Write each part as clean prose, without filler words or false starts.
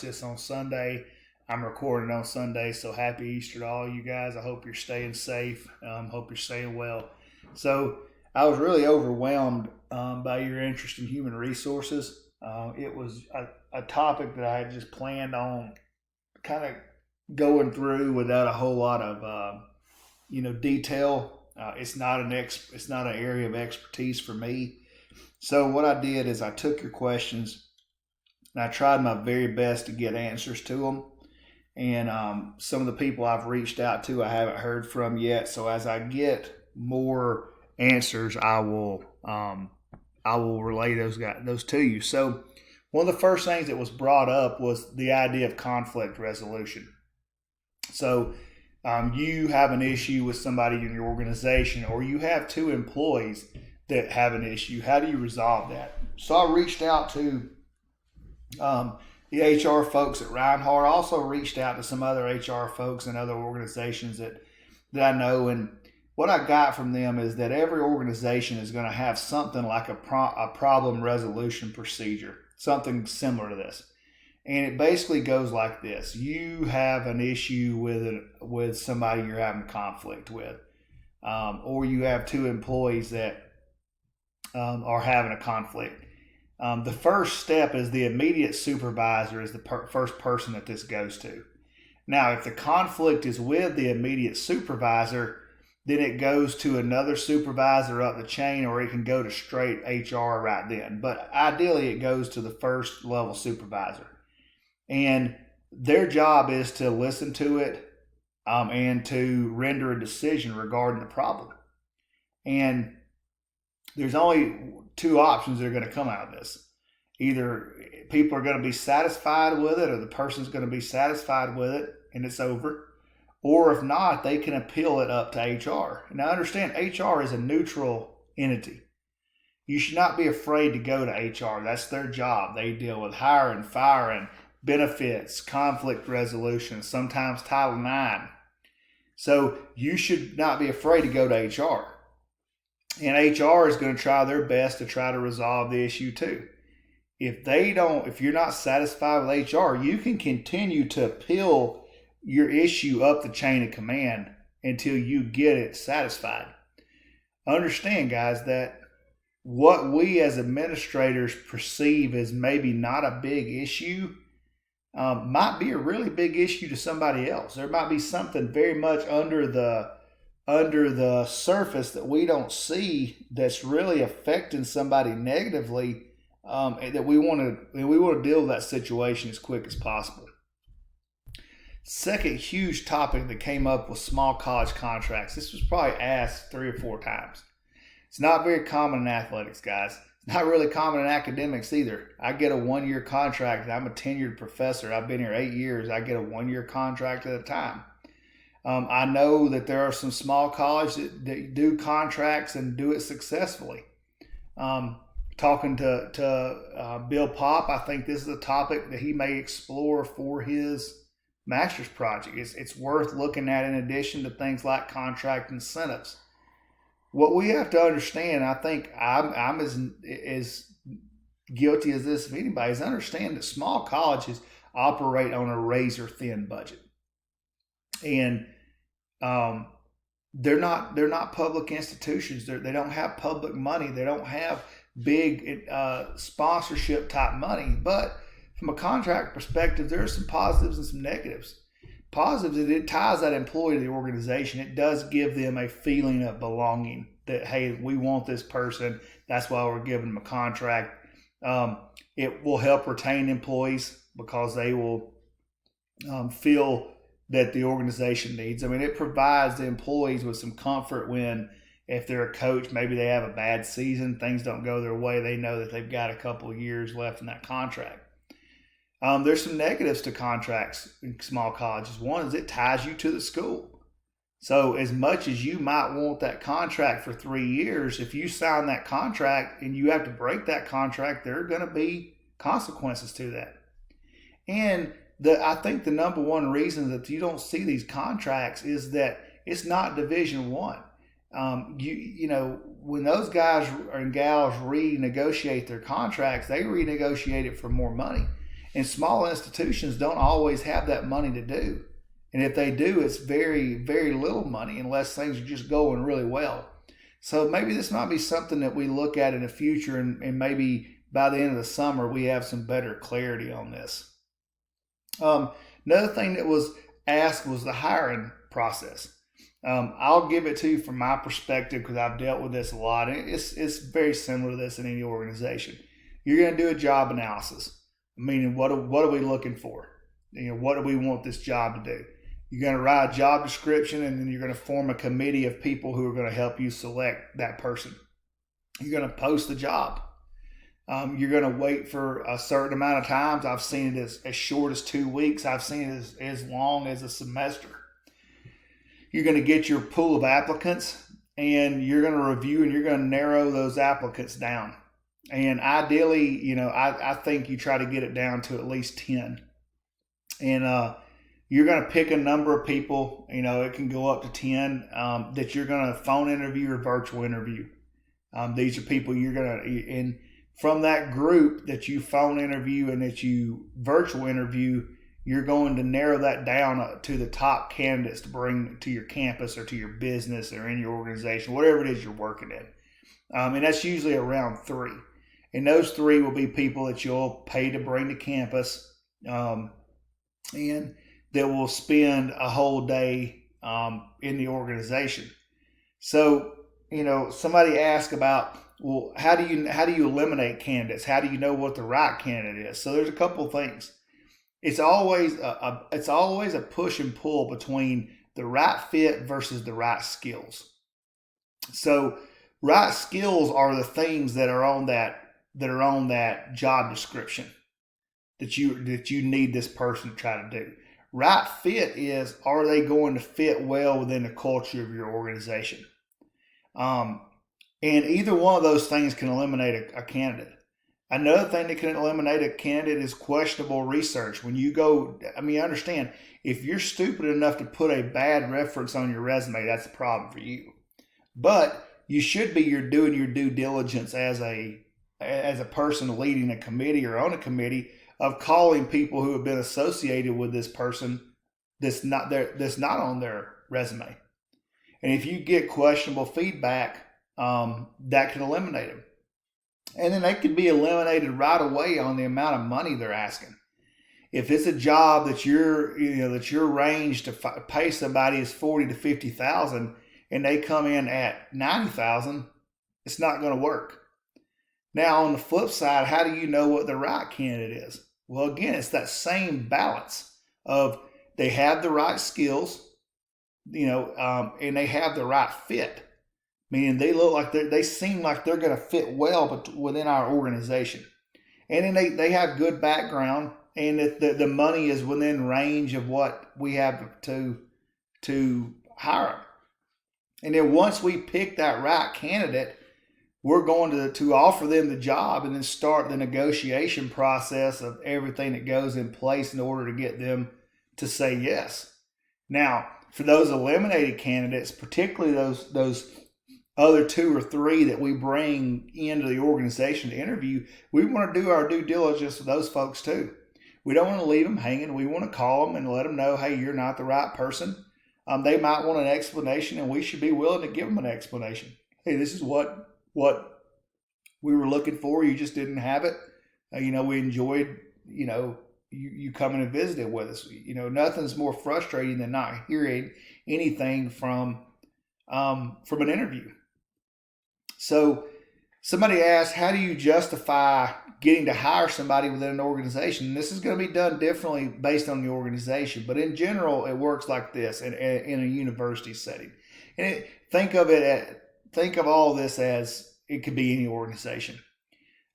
this on Sunday. I'm recording on Sunday, so happy Easter to all you guys. I hope you're staying safe. Hope you're staying well. So I was really overwhelmed by your interest in human resources. It was a topic that I had just planned on kind of going through without a whole lot of detail. It's not an area of expertise for me. So what I did is I took your questions and I tried my very best to get answers to them. And some of the people I've reached out to, I haven't heard from yet. So as I get more answers, I will relay those to you. So one of the first things that was brought up was the idea of conflict resolution. So you have an issue with somebody in your organization, or you have two employees that have an issue. How do you resolve that? So I reached out to the HR folks at Reinhardt. I also reached out to some other HR folks and other organizations that I know. And what I got from them is that every organization is going to have something like a problem resolution procedure, something similar to this. And it basically goes like this. You have an issue with somebody you're having a conflict with, or you have two employees that are having a conflict. The first step is the immediate supervisor is the first person that this goes to. Now, if the conflict is with the immediate supervisor, then it goes to another supervisor up the chain, or it can go to straight HR right then. But ideally, it goes to the first level supervisor. And their job is to listen to it and to render a decision regarding the problem. And there's only two options that are going to come out of this. Either people are going to be satisfied with it, or the person's going to be satisfied with it and it's over. Or if not, they can appeal it up to HR. Now understand, HR is a neutral entity. You should not be afraid to go to HR. That's their job. They deal with hiring, firing, benefits, conflict resolution, sometimes Title IX. So you should not be afraid to go to HR. And HR is going to try their best to try to resolve the issue too. If you're not satisfied with HR, you can continue to appeal your issue up the chain of command until you get it satisfied. Understand, guys, that what we as administrators perceive as maybe not a big issue might be a really big issue to somebody else. There might be something very much under the surface that we don't see that's really affecting somebody negatively, that we want to deal with that situation as quick as possible. Second huge topic that came up was small college contracts. This was probably asked 3 or 4 times. It's not very common in athletics, guys. It's not really common in academics either. I get a 1-year contract. I'm a tenured professor. I've been here 8 years. I get a 1-year contract at a time. I know that there are some small colleges that do contracts and do it successfully. Talking to Bill Pop, I think this is a topic that he may explore for his master's project. It's worth looking at in addition to things like contract incentives. What we have to understand, I think I'm as guilty as this of anybody, is understand that small colleges operate on a razor thin budget. And they're not public institutions. They don't have public money. They don't have big sponsorship type money. But from a contract perspective, there are some positives and some negatives. Positives is it ties that employee to the organization. It does give them a feeling of belonging that, hey, we want this person. That's why we're giving them a contract. It will help retain employees because they will feel that the organization needs. I mean, it provides the employees with some comfort when, if they're a coach, maybe they have a bad season, things don't go their way, they know that they've got a couple of years left in that contract. There's some negatives to contracts in small colleges. One is it ties you to the school. So as much as you might want that contract for 3 years, if you sign that contract and you have to break that contract, there are going to be consequences to that. And I think the number one reason that you don't see these contracts is that it's not Division I. When those guys and gals renegotiate their contracts, they renegotiate it for more money. And small institutions don't always have that money to do. And if they do, it's very, very little money unless things are just going really well. So maybe this might be something that we look at in the future, and maybe by the end of the summer, we have some better clarity on this. Another thing that was asked was the hiring process. I'll give it to you from my perspective because I've dealt with this a lot. It's very similar to this in any organization. You're going to do a job analysis, meaning what are we looking for? What do we want this job to do? You're going to write a job description, and then you're going to form a committee of people who are going to help you select that person. You're going to post the job. You're going to wait for a certain amount of times. I've seen it as short as 2 weeks. I've seen it as long as a semester. You're going to get your pool of applicants, and you're going to review, and you're going to narrow those applicants down. And ideally, I think you try to get it down to at least 10. And you're going to pick a number of people, it can go up to 10, that you're going to phone interview or virtual interview. These are people you're going to, and from that group that you phone interview and that you virtual interview, you're going to narrow that down to the top candidates to bring to your campus or to your business or in your organization, whatever it is you're working in. And that's usually around 3. And those 3 will be people that you'll pay to bring to campus, and that will spend a whole day in the organization. So, somebody asked about, well, how do you eliminate candidates? How do you know what the right candidate is? So there's a couple of things. It's always a push and pull between the right fit versus the right skills. So right skills are the things that are on that job description that you need this person to try to do. Right fit is, are they going to fit well within the culture of your organization? And either one of those things can eliminate a candidate. Another thing that can eliminate a candidate is questionable research. When you go, understand, if you're stupid enough to put a bad reference on your resume, that's a problem for you. But you should be doing your due diligence as a person leading a committee or on a committee of calling people who have been associated with this person that's not on their resume. And if you get questionable feedback, that can eliminate them. And then they can be eliminated right away on the amount of money they're asking. If it's a job that your range to pay somebody is $40,000 to $50,000, and they come in at $90,000, it's not going to work. Now, on the flip side, how do you know what the right candidate is? Well, again, it's that same balance of they have the right skills, and they have the right fit. Meaning they look like they seem like they're going to fit well within our organization. And then they have good background, and the money is within range of what we have to hire them. And then once we pick that right candidate, we're going to offer them the job and then start the negotiation process of everything that goes in place in order to get them to say yes. Now, for those eliminated candidates, particularly those other 2 or 3 that we bring into the organization to interview, we want to do our due diligence with those folks too. We don't want to leave them hanging. We want to call them and let them know, hey, you're not the right person. They might want an explanation, and we should be willing to give them an explanation. Hey, this is what we were looking for. You just didn't have it. We enjoyed, you coming and visiting with us. Nothing's more frustrating than not hearing anything from an interview. So somebody asked, how do you justify getting to hire somebody within an organization? And this is going to be done differently based on the organization, but in general, it works like this in a university setting. And think of all this as it could be any organization.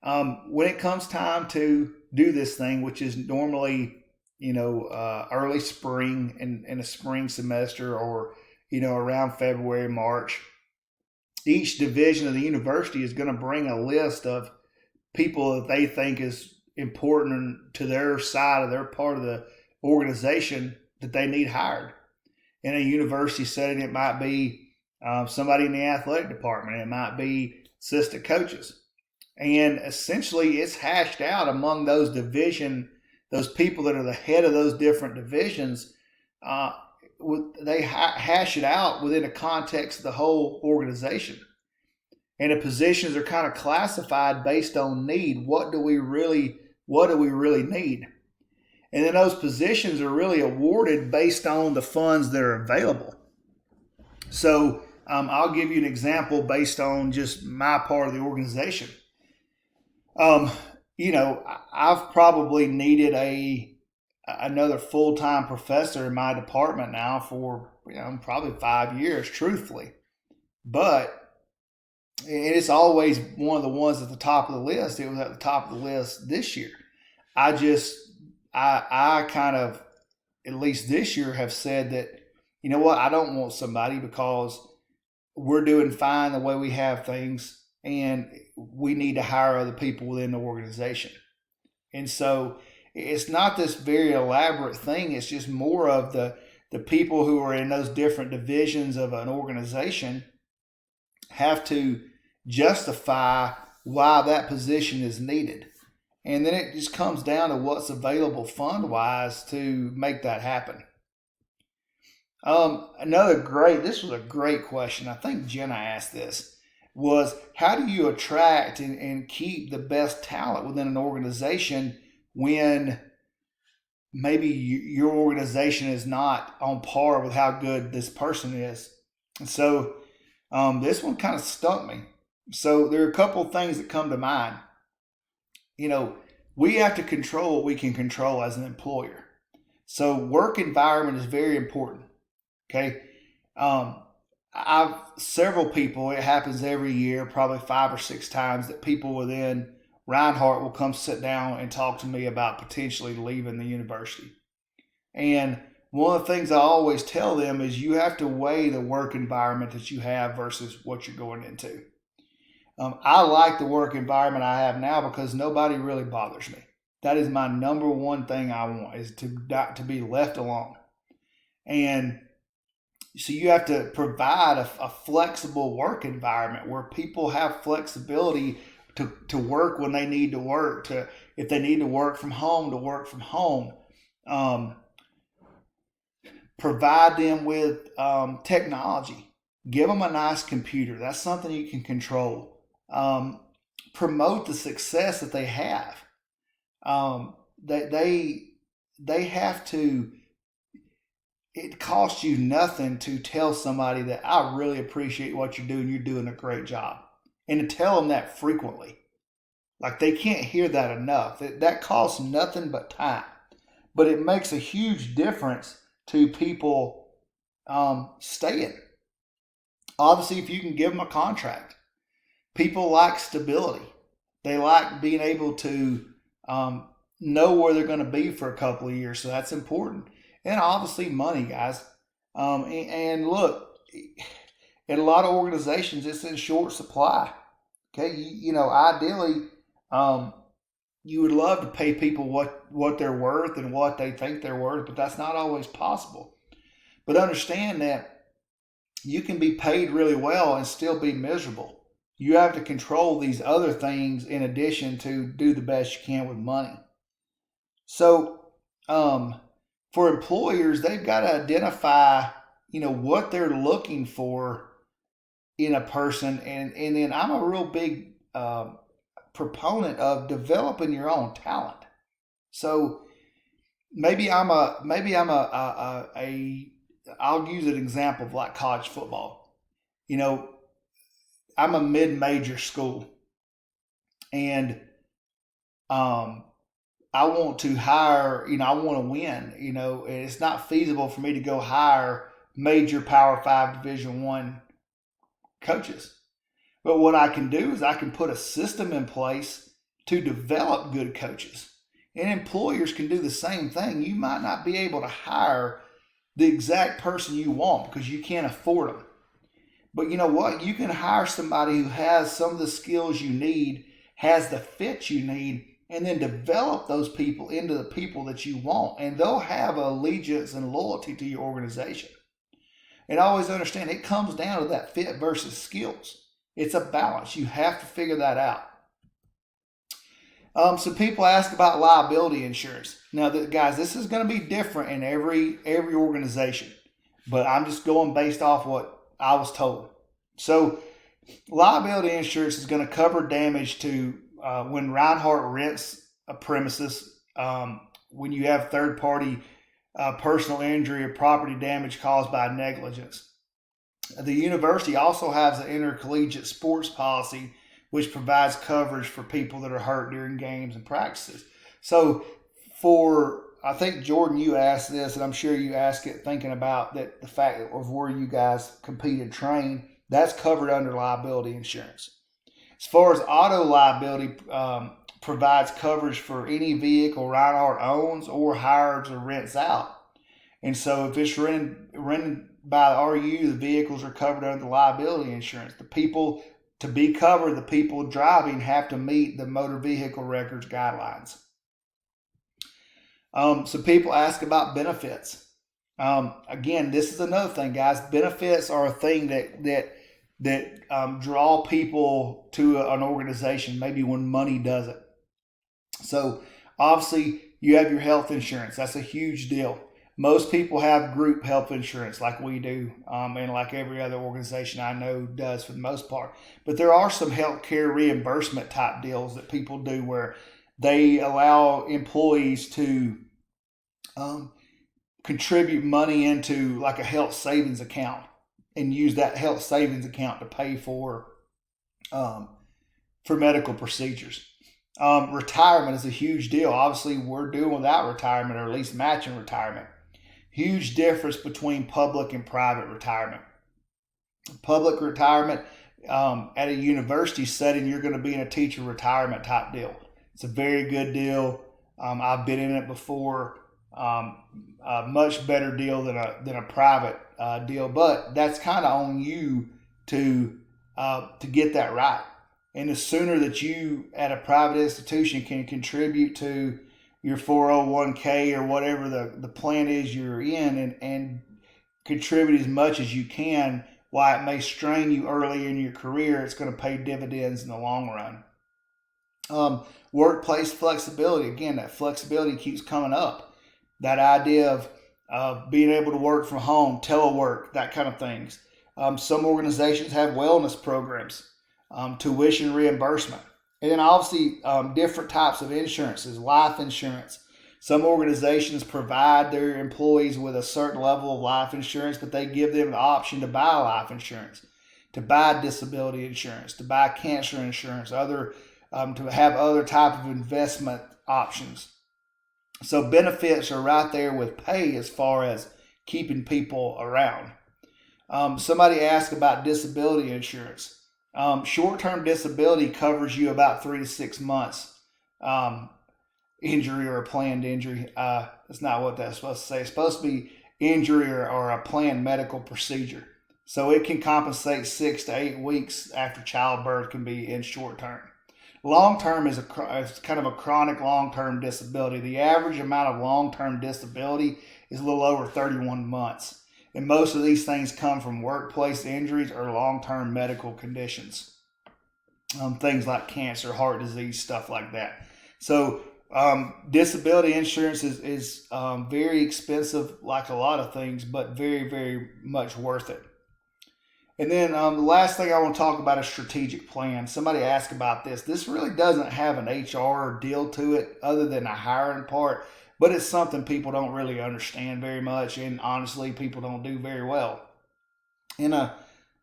When it comes time to do this thing, which is normally, early spring in a spring semester, or, around February, March, each division of the university is going to bring a list of people that they think is important to their side of their part of the organization that they need hired. In a university setting, it might be somebody in the athletic department. It might be assistant coaches. And essentially, it's hashed out among those those people that are the head of those different divisions, they hash it out within a context of the whole organization. And the positions are kind of classified based on need. What do we really need? And then those positions are really awarded based on the funds that are available. So I'll give you an example based on just my part of the organization. I've probably needed another full-time professor in my department now for probably 5 years, truthfully. But it's always one of the ones at the top of the list. It was at the top of the list this year. I kind of, at least this year, have said that, you know what, I don't want somebody because we're doing fine the way we have things, and we need to hire other people within the organization. And so it's not this very elaborate thing. It's just more of the people who are in those different divisions of an organization have to justify why that position is needed. And then it just comes down to what's available fund-wise to make that happen. This was a great question. I think Jenna asked this, was how do you attract and keep the best talent within an organization when maybe your organization is not on par with how good this person is? And so this one kind of stumped me. So there are a couple of things that come to mind. We have to control what we can control as an employer. So work environment is very important. Okay. I've several people, it happens every year, probably 5 or 6 times, that people within Reinhardt will come sit down and talk to me about potentially leaving the university. And one of the things I always tell them is you have to weigh the work environment that you have versus what you're going into. I like the work environment I have now because nobody really bothers me. That is my number one thing I want, is to be left alone. And so you have to provide a flexible work environment where people have flexibility to work when they need to work, if they need to work from home, to work from home. Provide them with technology. Give them a nice computer. That's something you can control. Promote the success that they have. They have to. It costs you nothing to tell somebody that I really appreciate what you're doing. You're doing a great job, and to tell them that frequently. Like, they can't hear that enough. That costs nothing but time, but it makes a huge difference to people staying. Obviously, if you can give them a contract, people like stability. They like being able to know where they're going to be for a couple of years. So that's important. And obviously money, guys. And look, in a lot of organizations, it's in short supply. Okay, ideally, you would love to pay people what they're worth and what they think they're worth, but that's not always possible. But understand that you can be paid really well and still be miserable. You have to control these other things in addition to do the best you can with money. So, for employers, they've got to identify, what they're looking for in a person. And then I'm a real big proponent of developing your own talent. So maybe I'll use an example of like college football. I'm a mid-major school, and I want to hire, I want to win, and it's not feasible for me to go hire major Power 5 Division I coaches. But what I can do is I can put a system in place to develop good coaches. And employers can do the same thing. You might not be able to hire the exact person you want because you can't afford them. But you know what? You can hire somebody who has some of the skills you need, has the fit you need, and then develop those people into the people that you want. And they'll have allegiance and loyalty to your organization. And always understand, it comes down to that fit versus skills. It's a balance. You have to figure that out. So people ask about liability insurance. Now, guys, this is going to be different in every organization, but I'm just going based off what I was told. So, liability insurance is going to cover damage to when Reinhart rents a premises, when you have third party personal injury or property damage caused by negligence. The university also has an intercollegiate sports policy which provides coverage for people that are hurt during games and practices. So, I think Jordan, you asked this, and I'm sure you asked it thinking about that the fact of where you guys compete and train, that's covered under liability insurance. As far as auto liability, provides coverage for any vehicle Reinhart owns or hires or rents out. And so if it's rented by the RU, the vehicles are covered under the liability insurance. The people, to be covered, the people driving have to meet the motor vehicle records guidelines. So people ask about benefits. Again, this is another thing, guys. Benefits are a thing that draw people to an organization, maybe when money doesn't. So obviously you have your health insurance. That's a huge deal. Most people have group health insurance like we do, and like every other organization I know does for the most part. But there are some healthcare reimbursement type deals that people do where they allow employees to contribute money into like a health savings account and use that health savings account to pay for medical procedures. Retirement is a huge deal. Obviously, we're doing without retirement, or at least matching retirement. Huge difference between public and private retirement. Public retirement at a university setting, you're going to be in a teacher retirement type deal. It's a very good deal. I've been in it before. A much better deal than a private deal, but that's kind of on you to get that right. And the sooner that you at a private institution can contribute to your 401k or whatever the plan is you're in, and contribute as much as you can, while it may strain you early in your career, it's going to pay dividends in the long run. Workplace flexibility. Again, that flexibility keeps coming up. That idea of being able to work from home, telework, that kind of things. Some organizations have wellness programs, tuition reimbursement. And then obviously different types of insurances, life insurance. Some organizations provide their employees with a certain level of life insurance, but they give them the option to buy life insurance, to buy disability insurance, to buy cancer insurance, to have other type of investment options. So benefits are right there with pay as far as keeping people around. Somebody asked about disability insurance. Short-term disability covers you about 3 to 6 months injury or a planned injury. That's not what that's supposed to say. It's supposed to be injury or a planned medical procedure. So it can compensate 6 to 8 weeks after childbirth, can be in short-term. Long-term is kind of a chronic long-term disability. The average amount of long-term disability is a little over 31 months. And most of these things come from workplace injuries or long-term medical conditions. Things like cancer, heart disease, stuff like that. So disability insurance is very expensive, like a lot of things, but very, very much worth it. And then the last thing I want to talk about is strategic plan. Somebody asked about this. This really doesn't have an HR deal to it other than a hiring part, but it's something people don't really understand very much, and honestly, people don't do very well. In a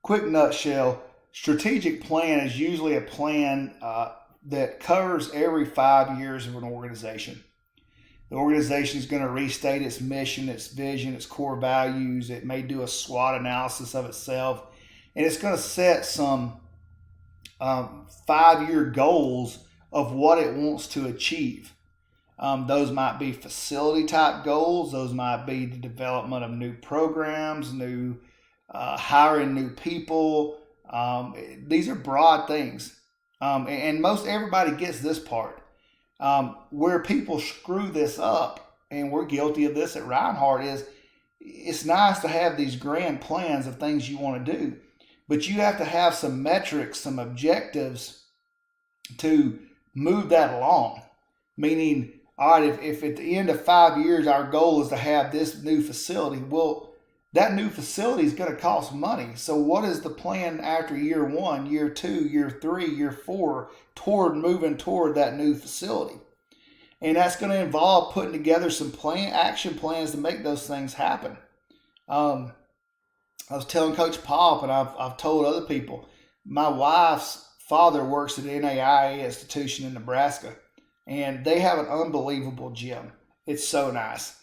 quick nutshell, strategic plan is usually a plan that covers every 5 years of an organization. The organization is going to restate its mission, its vision, its core values. It may do a SWOT analysis of itself, and it's going to set some 5-year goals of what it wants to achieve. Those might be facility type goals. Those might be the development of new programs, hiring new people. These are broad things. And most everybody gets this part. Where people screw this up, and we're guilty of this at Reinhart, is it's nice to have these grand plans of things you want to do, but you have to have some metrics, some objectives to move that along. Meaning, all right, if at the end of 5 years our goal is to have this new facility, well, that new facility is going to cost money. So what is the plan after year 1, year 2, year 3, year 4 toward moving toward that new facility? And that's going to involve putting together some action plans to make those things happen. I was telling Coach Pop, and I've told other people, my wife's father works at an NAIA institution in Nebraska, and they have an unbelievable gym. It's so nice.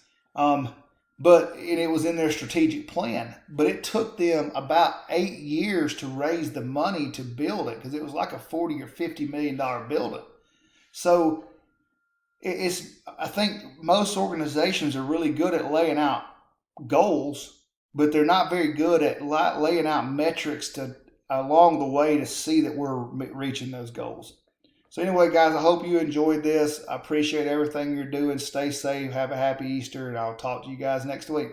But it was in their strategic plan. But it took them about 8 years to raise the money to build it, because it was like a $40 or $50 million building. So I think most organizations are really good at laying out goals, but they're not very good at laying out metrics along the way to see that we're reaching those goals. So anyway, guys, I hope you enjoyed this. I appreciate everything you're doing. Stay safe. Have a happy Easter, and I'll talk to you guys next week.